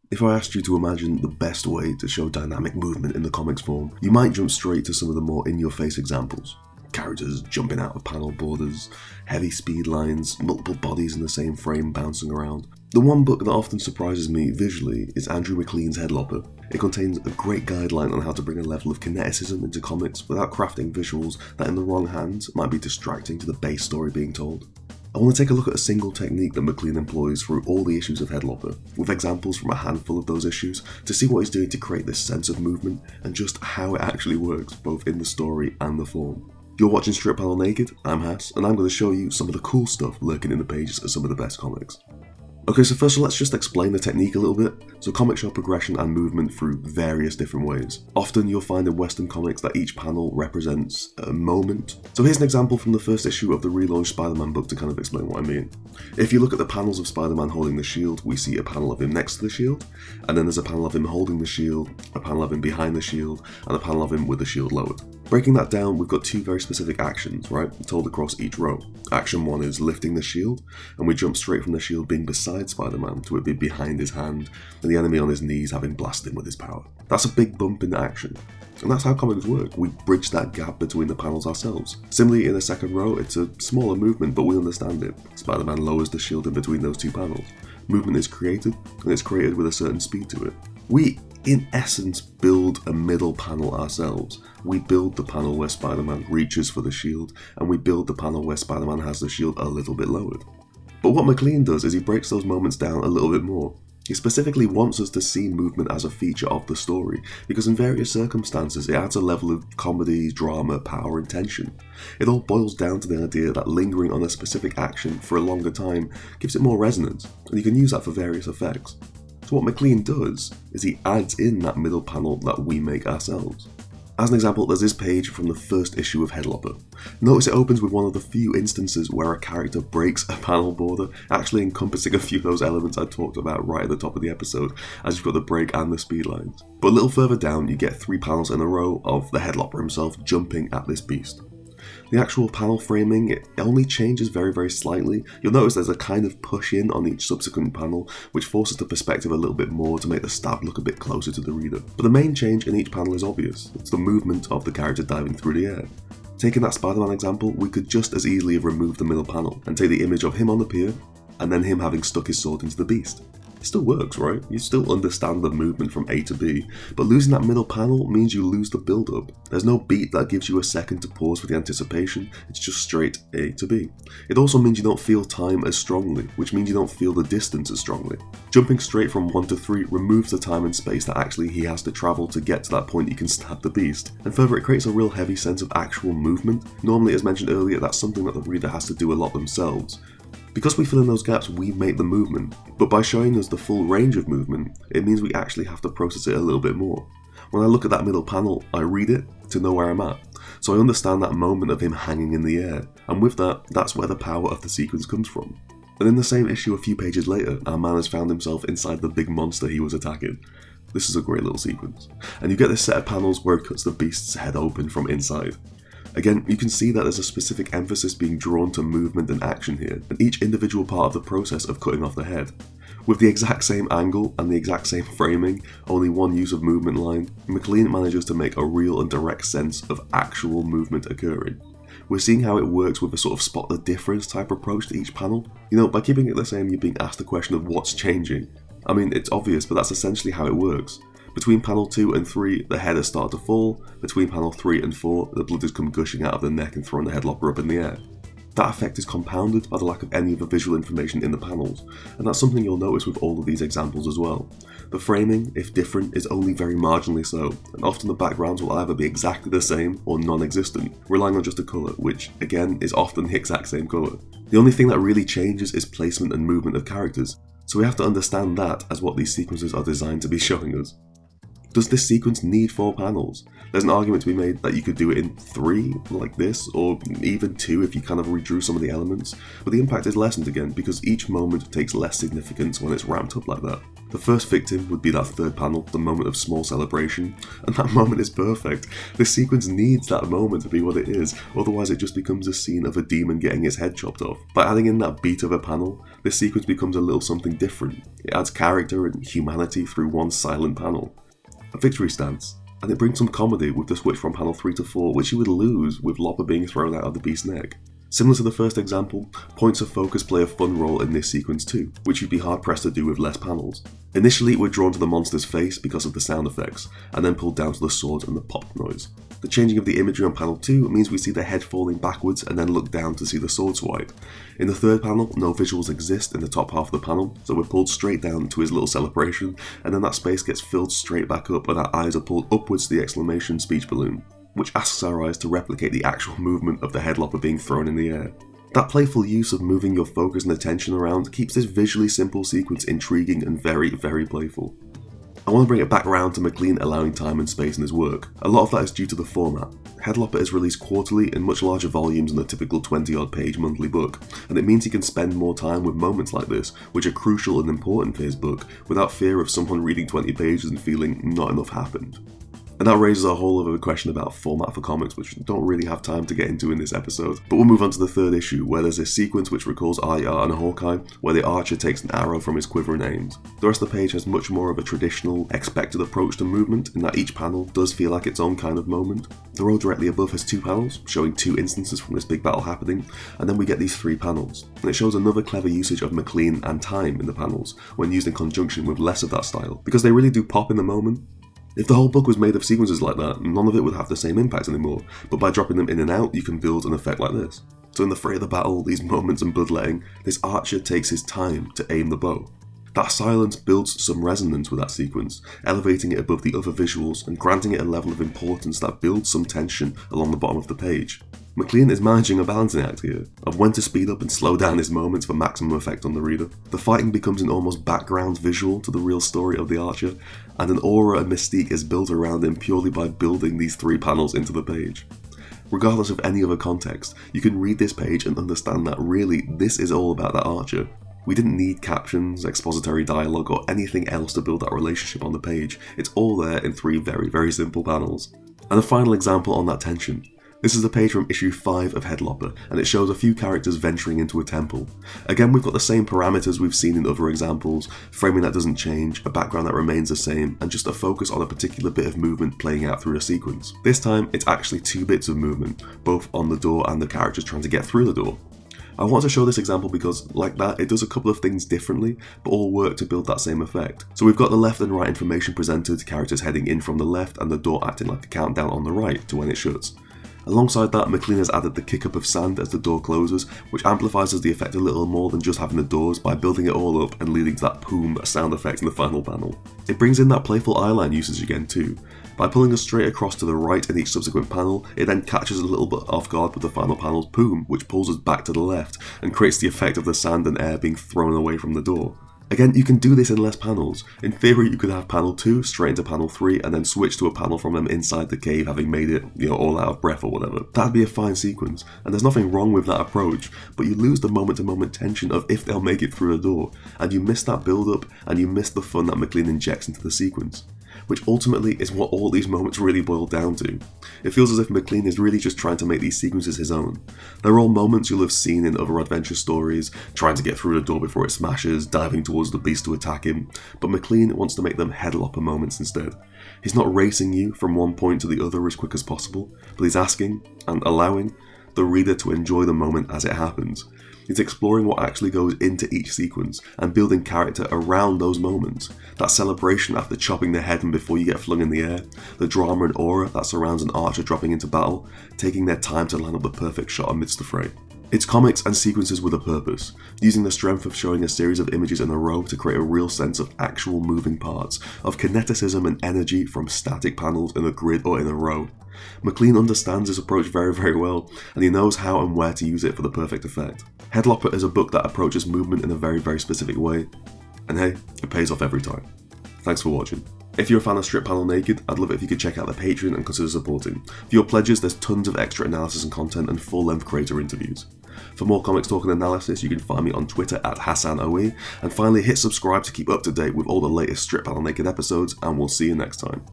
If I asked you to imagine the best way to show dynamic movement in the comics form, you might jump straight to some of the more in-your-face examples. Characters jumping out of panel borders, heavy speed lines, multiple bodies in the same frame bouncing around. The one book that often surprises me visually is Andrew MacLean's Head Lopper. It contains a great guideline on how to bring a level of kineticism into comics without crafting visuals that in the wrong hands might be distracting to the base story being told. I want to take a look at a single technique that MacLean employs through all the issues of Head Lopper, with examples from a handful of those issues to see what he's doing to create this sense of movement and just how it actually works both in the story and the form. You're watching Strip Panel Naked, I'm Hass, and I'm going to show you some of the cool stuff lurking in the pages of some of the best comics. Okay, so first of all, let's just explain the technique a little bit. So comics show progression and movement through various different ways. Often you'll find in Western comics that each panel represents a moment. So here's an example from the first issue of the relaunched Spider-Man book to kind of explain what I mean. If you look at the panels of Spider-Man holding the shield, we see a panel of him next to the shield, and then there's a panel of him holding the shield, a panel of him behind the shield, and a panel of him with the shield lowered. Breaking that down, we've got two very specific actions, right, told across each row. Action 1 is lifting the shield, and we jump straight from the shield being beside Spider-Man to it being behind his hand, and the enemy on his knees having blasted him with his power. That's a big bump in action. And that's how comics work. We bridge that gap between the panels ourselves. Similarly, in the second row, it's a smaller movement, but we understand it. Spider-Man lowers the shield in between those two panels. Movement is created, and it's created with a certain speed to it. We, in essence, build a middle panel ourselves. We build the panel where Spider-Man reaches for the shield, and we build the panel where Spider-Man has the shield a little bit lowered. But what MacLean does is he breaks those moments down a little bit more. He specifically wants us to see movement as a feature of the story, because in various circumstances it adds a level of comedy, drama, power and tension. It all boils down to the idea that lingering on a specific action for a longer time gives it more resonance, and you can use that for various effects. So what MacLean does is he adds in that middle panel that we make ourselves. As an example, there's this page from the first issue of Head Lopper. Notice it opens with one of the few instances where a character breaks a panel border, actually encompassing a few of those elements I talked about right at the top of the episode, as you've got the break and the speed lines. But a little further down, you get 3 panels in a row of the Head Lopper himself jumping at this beast. The actual panel framing, it only changes very, very slightly. You'll notice there's a kind of push in on each subsequent panel, which forces the perspective a little bit more to make the stab look a bit closer to the reader. But the main change in each panel is obvious. It's the movement of the character diving through the air. Taking that Spider-Man example, we could just as easily have removed the middle panel and take the image of him on the pier, and then him having stuck his sword into the beast. It still works, right? You still understand the movement from A to B, but losing that middle panel means you lose the build-up. There's no beat that gives you a second to pause for the anticipation, it's just straight A to B. It also means you don't feel time as strongly, which means you don't feel the distance as strongly. Jumping straight from 1 to 3 removes the time and space that actually he has to travel to get to that point you can stab the beast. And further, it creates a real heavy sense of actual movement. Normally, as mentioned earlier, that's something that the reader has to do a lot themselves. Because we fill in those gaps, we make the movement, but by showing us the full range of movement, it means we actually have to process it a little bit more. When I look at that middle panel, I read it to know where I'm at, so I understand that moment of him hanging in the air, and with that, that's where the power of the sequence comes from. And in the same issue a few pages later, our man has found himself inside the big monster he was attacking. This is a great little sequence, and you get this set of panels where it cuts the beast's head open from inside. Again, you can see that there's a specific emphasis being drawn to movement and action here, and each individual part of the process of cutting off the head. With the exact same angle and the exact same framing, only one use of movement line, MacLean manages to make a real and direct sense of actual movement occurring. We're seeing how it works with a sort of spot the difference type approach to each panel. You know, by keeping it the same, you're being asked the question of what's changing. I mean, it's obvious, but that's essentially how it works. Between panel 2 and 3, the head has started to fall. Between panel 3 and 4, the blood has come gushing out of the neck and thrown the Head Lopper up in the air. That effect is compounded by the lack of any of the visual information in the panels, and that's something you'll notice with all of these examples as well. The framing, if different, is only very marginally so, and often the backgrounds will either be exactly the same or non-existent, relying on just a colour, which, again, is often the exact same colour. The only thing that really changes is placement and movement of characters, so we have to understand that as what these sequences are designed to be showing us. Does this sequence need 4 panels? There's an argument to be made that you could do it in 3, like this, or even 2 if you kind of redrew some of the elements, but the impact is lessened again because each moment takes less significance when it's ramped up like that. The first victim would be that 3rd panel, the moment of small celebration, and that moment is perfect. This sequence needs that moment to be what it is, otherwise it just becomes a scene of a demon getting its head chopped off. By adding in that beat of a panel, this sequence becomes a little something different. It adds character and humanity through one silent panel. A victory stance, and it brings some comedy with the switch from panel 3 to 4, which you would lose with Lopper being thrown out of the beast's neck. Similar to the first example, points of focus play a fun role in this sequence too, which you'd be hard pressed to do with less panels. Initially we're drawn to the monster's face because of the sound effects, and then pulled down to the sword and the pop noise. The changing of the imagery on panel 2 means we see the head falling backwards and then look down to see the sword swipe. In the 3rd panel, no visuals exist in the top half of the panel, so we're pulled straight down to his little celebration, and then that space gets filled straight back up and our eyes are pulled upwards to the exclamation speech balloon, which asks our eyes to replicate the actual movement of the head lopper being thrown in the air. That playful use of moving your focus and attention around keeps this visually simple sequence intriguing and very, very playful. I want to bring it back around to MacLean allowing time and space in his work. A lot of that is due to the format. Head Lopper is released quarterly in much larger volumes than a typical 20-odd page monthly book, and it means he can spend more time with moments like this, which are crucial and important for his book, without fear of someone reading 20 pages and feeling not enough happened. And that raises a whole other question about format for comics, which we don't really have time to get into in this episode. But we'll move on to the 3rd issue, where there's a sequence which recalls Arya and Hawkeye, where the archer takes an arrow from his quiver and aims. The rest of the page has much more of a traditional, expected approach to movement, in that each panel does feel like its own kind of moment. The row directly above has 2 panels, showing 2 instances from this big battle happening, and then we get these 3 panels. And it shows another clever usage of MacLean and time in the panels, when used in conjunction with less of that style, because they really do pop in the moment. If the whole book was made of sequences like that, none of it would have the same impact anymore, but by dropping them in and out, you can build an effect like this. So in the fray of the battle, these moments and bloodletting, this archer takes his time to aim the bow. That silence builds some resonance with that sequence, elevating it above the other visuals and granting it a level of importance that builds some tension along the bottom of the page. MacLean is managing a balancing act here, of when to speed up and slow down his moments for maximum effect on the reader. The fighting becomes an almost background visual to the real story of the archer, and an aura and mystique is built around him purely by building these 3 panels into the page. Regardless of any other context, you can read this page and understand that really this is all about that archer. We didn't need captions, expository dialogue, or anything else to build that relationship on the page. It's all there in 3 very, very simple panels. And a final example on that tension. This is a page from issue 5 of Head Lopper, and it shows a few characters venturing into a temple. Again, we've got the same parameters we've seen in other examples, framing that doesn't change, a background that remains the same, and just a focus on a particular bit of movement playing out through a sequence. This time, it's actually 2 bits of movement, both on the door and the characters trying to get through the door. I want to show this example because, like that, it does a couple of things differently, but all work to build that same effect. So we've got the left and right information presented, characters heading in from the left, and the door acting like a countdown on the right to when it shuts. Alongside that, MacLean has added the kick up of sand as the door closes, which amplifies the effect a little more than just having the doors by building it all up and leading to that boom sound effect in the final panel. It brings in that playful eyeline usage again too. By pulling us straight across to the right in each subsequent panel, it then catches a little bit off guard with the final panel's boom, which pulls us back to the left and creates the effect of the sand and air being thrown away from the door. Again, you can do this in less panels. In theory, you could have panel 2 straight into panel 3 and then switch to a panel from them inside the cave, having made it, all out of breath or whatever. That'd be a fine sequence, and there's nothing wrong with that approach, but you lose the moment-to-moment tension of if they'll make it through a door, and you miss that build-up, and you miss the fun that MacLean injects into the sequence. Which ultimately is what all these moments really boil down to. It feels as if MacLean is really just trying to make these sequences his own. They're all moments you'll have seen in other adventure stories, trying to get through the door before it smashes, diving towards the beast to attack him, but MacLean wants to make them Head Lopper moments instead. He's not racing you from one point to the other as quick as possible, but he's asking, and allowing, the reader to enjoy the moment as it happens. He's exploring what actually goes into each sequence and building character around those moments. That celebration after chopping the head and before you get flung in the air, the drama and aura that surrounds an archer dropping into battle, taking their time to line up the perfect shot amidst the fray. It's comics and sequences with a purpose, using the strength of showing a series of images in a row to create a real sense of actual moving parts, of kineticism and energy from static panels in a grid or in a row. MacLean understands this approach very, very well, and he knows how and where to use it for the perfect effect. Head Lopper is a book that approaches movement in a very, very specific way, and hey, it pays off every time. Thanks for watching. If you're a fan of Strip Panel Naked, I'd love it if you could check out the Patreon and consider supporting. For your pledges, there's tons of extra analysis and content and full-length creator interviews. For more comics talk and analysis, you can find me on Twitter at HassanOE, and finally hit subscribe to keep up to date with all the latest Strip Panel Naked episodes, and we'll see you next time.